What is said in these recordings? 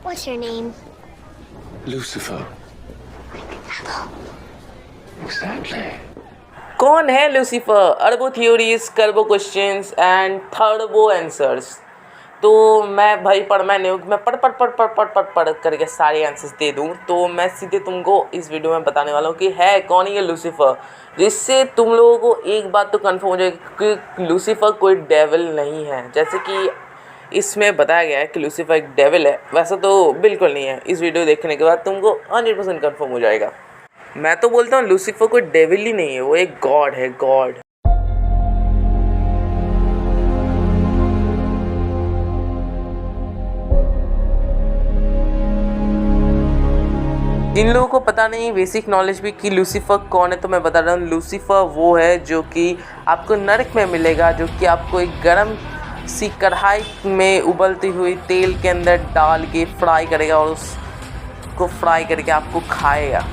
What's your name? Lucifer. Exactly. कौन है Lucifer? अरबों थ्योरीज, करबो क्वेश्चंस एंड थर्बो आंसर्स। तो मैं भाई पढ़ना नहीं हूँ, मैं पढ़ करके सारे आंसर्स दे दूँ। तो मैं सीधे तुमको इस वीडियो में बताने वाला हूँ कि है कौन ये लूसीफर, जिससे तुम लोगों को एक बात तो कंफर्म हो जाएगी कि लूसीफर कोई डेविल नहीं है। जैसे कि इसमें बताया गया है कि लूसीफर एक डेविल है, वैसा तो बिल्कुल नहीं है। इस वीडियो देखने के बाद तुमको 100% कंफर्म हो जाएगा। मैं तो बोलता हूँ लूसीफर कोई डेविल ही नहीं है, वो एक गॉड है, गॉड। जिन लोगों को पता नहीं बेसिक नॉलेज भी कि लूसीफर कौन है, तो मैं बता रहा हूँ। लूसीफर वो है जो कि आपको नरक में मिलेगा, जो कि आपको एक गरम सी कढ़ाई में उबलती हुई तेल के अंदर डाल के फ्राई करेगा और उसको फ्राई करके आपको खाएगा।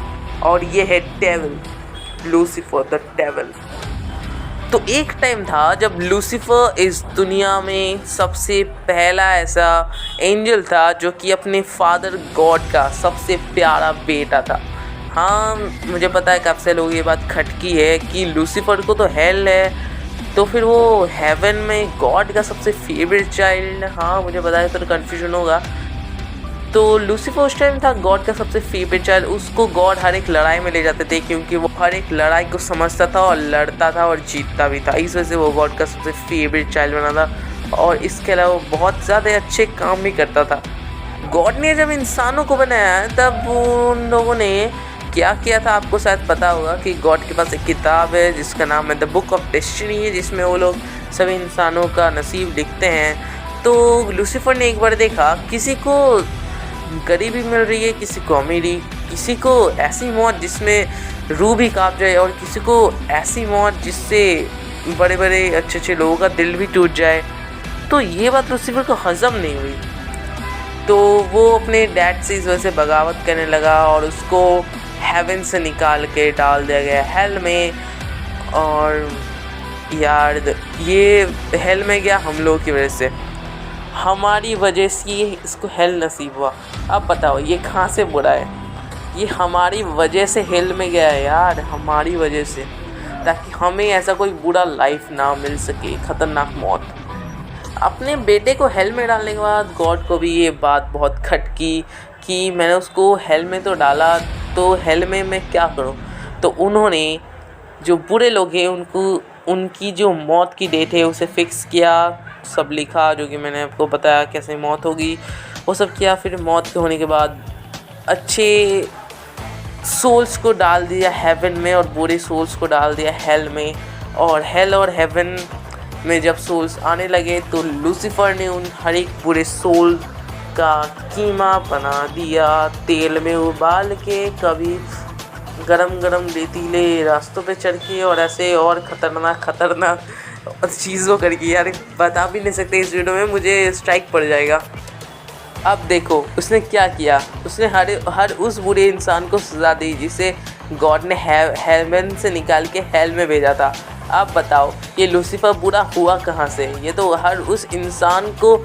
और ये है डेविल, लूसीफर द डेविल। तो एक टाइम था जब लूसीफर इस दुनिया में सबसे पहला ऐसा एंजल था जो कि अपने फादर गॉड का सबसे प्यारा बेटा था। हाँ, मुझे पता है काफ़ी लोगों ये बात खटकी है कि लूसीफर को तो हेल है, तो फिर वो हेवन में गॉड का सबसे फेवरेट चाइल्ड। हाँ, मुझे पता है, तो कन्फ्यूजन होगा। तो लूसीफर उस टाइम था गॉड का सबसे फेवरेट चाइल्ड। उसको गॉड हर एक लड़ाई में ले जाते थे, क्योंकि वो हर एक लड़ाई को समझता था और लड़ता था और जीतता भी था। इस वजह से वो गॉड का सबसे फेवरेट चाइल्ड बना था। और इसके अलावा वो बहुत ज़्यादा अच्छे काम भी करता था। गॉड ने जब इंसानों को बनाया तब उन लोगों ने क्या किया था, आपको शायद पता होगा कि गॉड के पास एक किताब है जिसका नाम है द बुक ऑफ डेस्टिनी है, जिसमें वो लोग सभी इंसानों का नसीब लिखते हैं। तो लूसीफर ने एक बार देखा किसी को गरीबी मिल रही है, किसी को अमीरी, किसी को ऐसी मौत जिसमें रूह भी कांप जाए, और किसी को ऐसी मौत जिससे बड़े बड़े अच्छे अच्छे लोगों का दिल भी टूट जाए। तो ये बात लूसीफर को हजम नहीं हुई, तो वो अपने डैड से इस वजह से बगावत करने लगा और उसको हेवन से निकाल के डाल दिया गया हेल में। और यार ये हेल में गया हम लोगों की वजह से, हमारी वजह से इसको हेल नसीब हुआ। अब बताओ ये कहाँ से बुरा है? ये हमारी वजह से हेल में गया है यार, हमारी वजह से, ताकि हमें ऐसा कोई बुरा लाइफ ना मिल सके, ख़तरनाक मौत। अपने बेटे को हेल में डालने के बाद गॉड को भी ये बात बहुत खटकी कि मैंने उसको हेल में तो डाला, तो हेल में मैं क्या करूं। तो उन्होंने जो बुरे लोग हैं उनको उनकी जो मौत की डेट है उसे फिक्स किया, सब लिखा, जो कि मैंने आपको बताया कैसे मौत होगी, वो सब किया। फिर मौत के होने के बाद अच्छे सोल्स को डाल दिया हेवन में और बुरे सोल्स को डाल दिया हेल में। और हेल और हेवन में जब सोल्स आने लगे तो लूसीफर ने उन हर एक बुरे सोल का कीमा बना दिया, तेल में उबाल के, कभी गरम गरम रेतीले रास्तों पे चढ़ के, और ऐसे और ख़तरनाक चीज़ों करके। यार बता भी नहीं सकते, इस वीडियो में मुझे स्ट्राइक पड़ जाएगा। अब देखो उसने क्या किया, उसने हर उस बुरे इंसान को सज़ा दी जिसे गॉड ने हेवन से निकाल के हेल में भेजा था। अब बताओ ये लूसीफर बुरा हुआ कहाँ से? ये तो हर उस इंसान को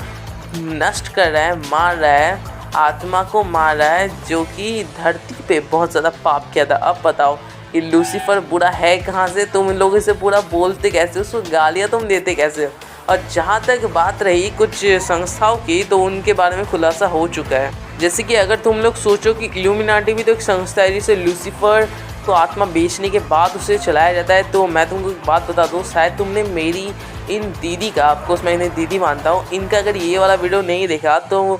नष्ट कर रहा है, मार रहा है, आत्मा को मार रहा है, जो कि धरती पे बहुत ज़्यादा पाप किया था। अब बताओ ये लूसीफर बुरा है कहाँ से? तुम इन लोगों से बुरा बोलते कैसे, उसको गालियाँ तुम देते कैसे? और जहाँ तक बात रही कुछ संस्थाओं की, तो उनके बारे में खुलासा हो चुका है। जैसे कि अगर तुम लोग सोचो कि इल्यूमिनाटी भी तो एक संस्था है जिसे लूसीफर को आत्मा बेचने के बाद उसे चलाया जाता है, तो मैं तुमको एक बात बता दूँ, शायद तुमने मेरी इन दीदी का, आपको मैं इन्हें दीदी मानता हूँ, इनका अगर ये वाला वीडियो नहीं देखा तो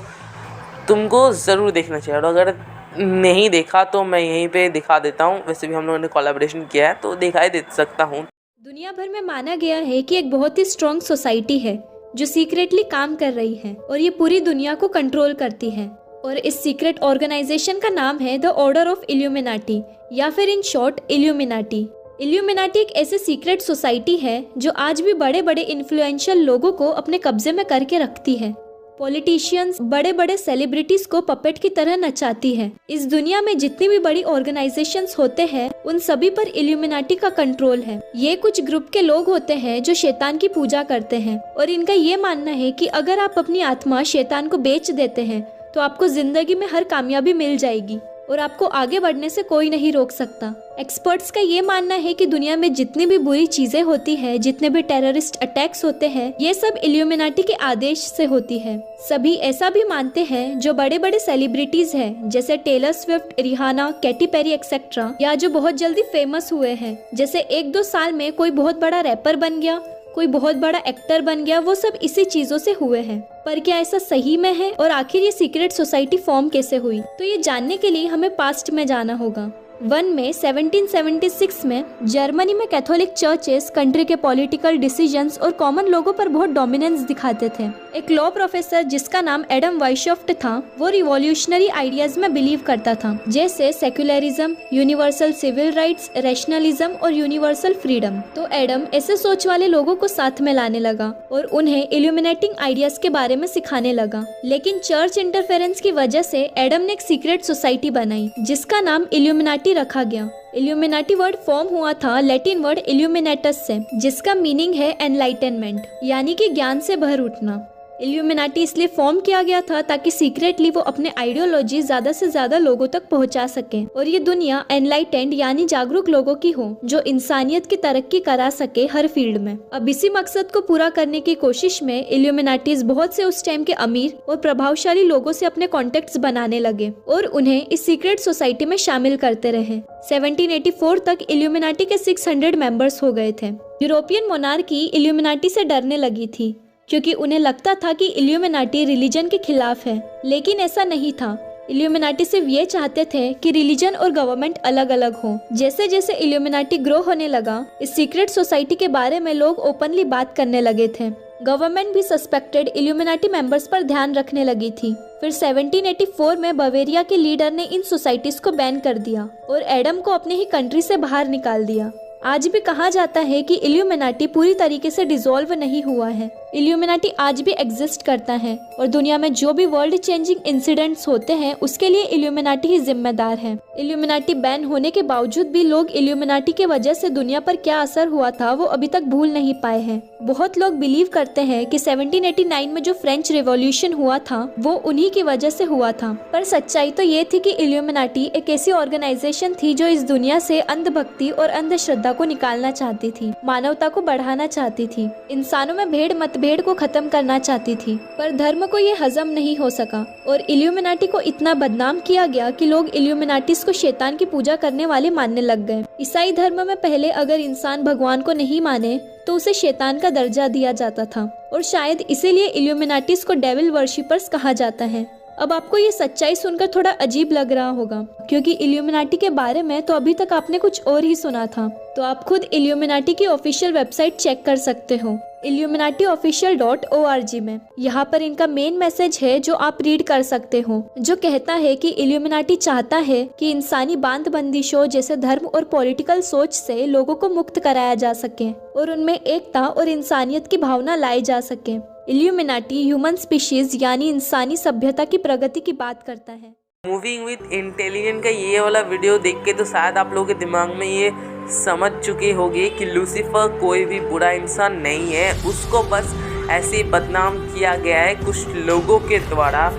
तुमको ज़रूर देखना चाहिए। और अगर नहीं देखा तो मैं यहीं पे दिखा देता हूँ, वैसे भी हम लोगों ने कोलैबोरेशन किया है तो दिखाई दे सकता हूँ। दुनिया भर में माना गया है कि एक बहुत ही स्ट्रॉन्ग सोसाइटी है जो सीक्रेटली काम कर रही है और ये पूरी दुनिया को कंट्रोल करती है। और इस सीक्रेट ऑर्गेनाइजेशन का नाम है द ऑर्डर ऑफ इल्यूमिनाटी, या फिर इन शॉर्ट इल्यूमिनाटी। इल्यूमिनाटी एक ऐसी सीक्रेट सोसाइटी है जो आज भी बड़े बड़े इन्फ्लुएंशियल लोगों को अपने कब्जे में करके रखती है। पॉलिटिशियंस, बड़े बड़े सेलिब्रिटीज को पपेट की तरह नचाती है। इस दुनिया में जितनी भी बड़ी ऑर्गेनाइजेशंस होते हैं उन सभी पर इल्यूमिनाटी का कंट्रोल है। ये कुछ ग्रुप के लोग होते हैं जो शैतान की पूजा करते हैं और इनका ये मानना है कि अगर आप अपनी आत्मा शैतान को बेच देते हैं तो आपको जिंदगी में हर कामयाबी मिल जाएगी और आपको आगे बढ़ने से कोई नहीं रोक सकता। एक्सपर्ट्स का ये मानना है कि दुनिया में जितनी भी बुरी चीजें होती है, जितने भी टेररिस्ट अटैक्स होते हैं, ये सब इल्यूमिनाटी के आदेश से होती है। सभी ऐसा भी मानते हैं जो बड़े बड़े सेलिब्रिटीज हैं, जैसे Taylor Swift, Rihanna, Katy Perry etcetera, या जो बहुत जल्दी फेमस हुए हैं, जैसे 1-2 साल में कोई बहुत बड़ा रैपर बन गया, कोई बहुत बड़ा एक्टर बन गया, वो सब इसी चीजों से हुए हैं। पर क्या ऐसा सही में है? और आखिर ये सीक्रेट सोसाइटी फॉर्म कैसे हुई? तो ये जानने के लिए हमें पास्ट में जाना होगा। 1 मई 1776 में जर्मनी में कैथोलिक चर्चेस कंट्री के पॉलिटिकल डिसीजंस और कॉमन लोगों पर बहुत डोमिनेंस दिखाते थे। एक लॉ प्रोफेसर जिसका नाम एडम वाइशॉफ्ट था, वो रिवॉल्यूशनरी आइडियाज में बिलीव करता था, जैसे secularism, universal civil rights, rationalism और यूनिवर्सल फ्रीडम। तो एडम ऐसे सोच वाले लोगों को साथ में लाने लगा और उन्हें इल्यूमिनेटिंग आइडियाज के बारे में सिखाने लगा। लेकिन चर्च इंटरफेरेंस की वजह से एडम ने एक सीक्रेट सोसाइटी बनाई जिसका नाम इल्यूमिनाटी रखा गया। इल्यूमिनाटी वर्ड फॉर्म हुआ था लैटिन वर्ड इल्यूमिनेटस से, जिसका मीनिंग है एनलाइटनमेंट, यानी कि ज्ञान से भर उठना। इल्यूमिनाटी इसलिए फॉर्म किया गया था ताकि सीक्रेटली वो अपने आइडियोलॉजी ज्यादा से ज्यादा लोगों तक पहुंचा सके और ये दुनिया एनलाइटेंड यानी जागरूक लोगों की हो, जो इंसानियत की तरक्की करा सके हर फील्ड में। अब इसी मकसद को पूरा करने की कोशिश में इल्यूमिनाटीज बहुत से उस टाइम के अमीर और प्रभावशाली लोगों से अपने कॉन्टेक्ट्स बनाने लगे और उन्हें इस सीक्रेट सोसाइटी में शामिल करते रहे। 1784 तक इल्यूमिनाटी के 600 मेंबर्स हो गए थे। यूरोपियन मोनार्की इल्यूमिनाटी से डरने लगी थी क्योंकि उन्हें लगता था कि इल्यूमिनाटी रिलीजन के खिलाफ है, लेकिन ऐसा नहीं था। इल्यूमिनाटी सिर्फ ये चाहते थे कि रिलीजन और गवर्नमेंट अलग अलग हो। जैसे जैसे इल्यूमिनाटी ग्रो होने लगा, इस सीक्रेट सोसाइटी के बारे में लोग ओपनली बात करने लगे थे। गवर्नमेंट भी सस्पेक्टेड इल्यूमिनाटी मेंबर्स पर ध्यान रखने लगी थी। फिर 1784 में बवेरिया के लीडर ने इन सोसाइटीज को बैन कर दिया और एडम को अपनी ही कंट्री से बाहर निकाल दिया। आज भी कहा जाता है कि इल्यूमिनाटी पूरी तरीके से डिसॉल्व नहीं हुआ है। इल्यूमिनाटी आज भी एग्जिस्ट करता है और दुनिया में जो भी वर्ल्ड चेंजिंग इंसिडेंट्स होते हैं उसके लिए इल्यूमिनाटी ही जिम्मेदार है। इल्यूमिनाटी बैन होने के बावजूद भी लोग इल्यूमिनाटी के वजह से दुनिया पर क्या असर हुआ था वो अभी तक भूल नहीं पाए हैं। बहुत लोग बिलीव करते हैं कि 1789 में जो फ्रेंच रिवॉल्यूशन हुआ था वो उन्हीं की वजह से हुआ था, पर सच्चाई तो ये थी कि इल्यूमिनाटी एक ऐसी ऑर्गेनाइजेशन थी जो इस दुनिया से अंधभक्ति और अंधश्रद्धा को निकालना चाहती थी, मानवता को बढ़ाना चाहती थी, इंसानों में भेड़ मतभेद को खत्म करना चाहती थी। पर धर्म को ये हजम नहीं हो सका और इल्यूमिनाटी को इतना बदनाम किया गया कि लोग इल्यूमिनाटीज को शैतान की पूजा करने वाले मानने लग गए। ईसाई धर्म में पहले अगर इंसान भगवान को नहीं माने तो उसे शैतान का दर्जा दिया जाता था और शायद इसीलिए इल्यूमिनाटीज को डेविल वर्शिपर्स कहा जाता है। अब आपको ये सच्चाई सुनकर थोड़ा अजीब लग रहा होगा क्योंकि इल्यूमिनाटी के बारे में तो अभी तक आपने कुछ और ही सुना था। तो आप खुद इल्यूमिनाटी की ऑफिशियल वेबसाइट चेक कर सकते हो illuminatiofficial.org में। यहाँ पर इनका मेन मैसेज है जो आप रीड कर सकते हो, जो कहता है कि इल्यूमिनाटी चाहता है कि इंसानी बांध बंदिशों जैसे धर्म और पॉलिटिकल सोच से लोगों को मुक्त कराया जा सके और उनमें एकता और इंसानियत की भावना लाई जा सके। इल्यूमिनाटी ह्यूमन स्पीशीज यानी इंसानी सभ्यता की प्रगति की बात करता है। मूविंग विद इंटेलिजेंट का ये वाला वीडियो देख के तो शायद आप लोगों के दिमाग में ये समझ चुके होंगे कि लूसीफर कोई भी बुरा इंसान नहीं है, उसको बस ऐसे बदनाम किया गया है कुछ लोगों के द्वारा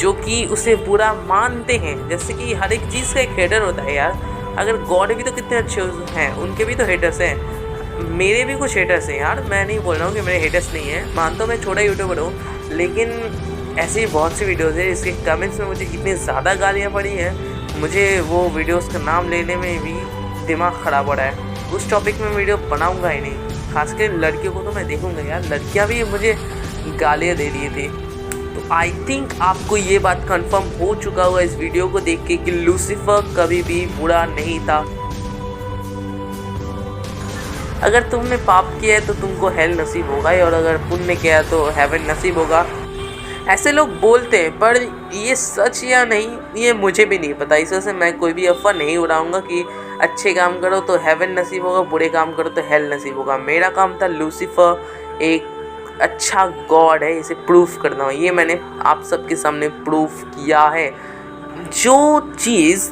जो कि उसे बुरा मानते हैं। जैसे कि हर एक चीज़ का एक हेटर होता है यार। अगर गॉड भी तो कितने अच्छे हैं, उनके भी तो हेटर्स हैं, मेरे भी कुछ हेटर्स हैं यार। मैं नहीं बोल रहा हूँ कि मेरे हेटर्स नहीं हैं, मानता हूँ मैं छोटा यूट्यूबर हूँ, लेकिन ऐसी बहुत सी वीडियोज़ है इसके कमेंट्स में मुझे इतनी ज़्यादा गालियाँ पड़ी हैं, मुझे वो वीडियोज़ का नाम लेने में भी दिमाग ख़राब हो रहा है। उस टॉपिक में वीडियो बनाऊंगा ही नहीं। खासकर लड़कियों को तो मैं देखूंगा यार, लड़कियां भी मुझे गालियां दे रही थी। तो आई थिंक आपको ये बात कंफर्म हो चुका होगा इस वीडियो को देख के कि लूसीफर कभी भी बुरा नहीं था। अगर तुमने पाप किया है तो तुमको हेल नसीब होगा और अगर पुण्य किया है तो हेवन नसीब होगा। ऐसे लोग बोलते हैं, पर ये सच या नहीं ये मुझे भी नहीं पता। इस वजह से मैं कोई भी अफवाह नहीं उड़ाऊंगा कि अच्छे काम करो तो हेवन नसीब होगा, बुरे काम करो तो हेल नसीब होगा। मेरा काम था लूसीफर एक अच्छा गॉड है, इसे प्रूफ करना। ये मैंने आप सबके सामने प्रूफ किया है। जो चीज़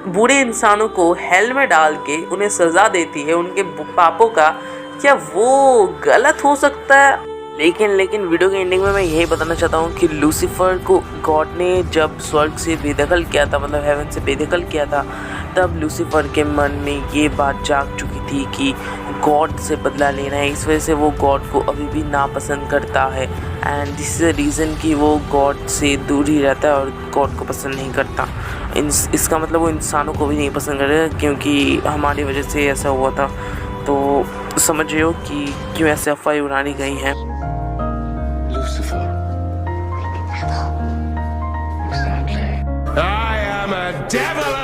बुरे इंसानों को हेल में डाल के उन्हें सज़ा देती है उनके पापों का, क्या वो गलत हो सकता है? लेकिन वीडियो के एंडिंग में मैं यही बताना चाहता हूँ कि लूसीफर को गॉड ने जब स्वर्ग से बेदखल किया था, मतलब हेवन से बेदखल किया था, तब लूसीफर के मन में ये बात जाग चुकी थी कि गॉड से बदला लेना है। इस वजह से वो गॉड को अभी भी नापसंद करता है and this is the reason कि वो गॉड से दूर ही रहता है और गॉड को पसंद नहीं करता। इसका मतलब वो इंसानों को भी नहीं पसंद करेगा क्योंकि हमारी वजह से ऐसा हुआ था। तो समझ रहे हो कि क्यों ऐसे अफवाहें उड़ानी गई हैं। Lucifer. Exactly. I am a devil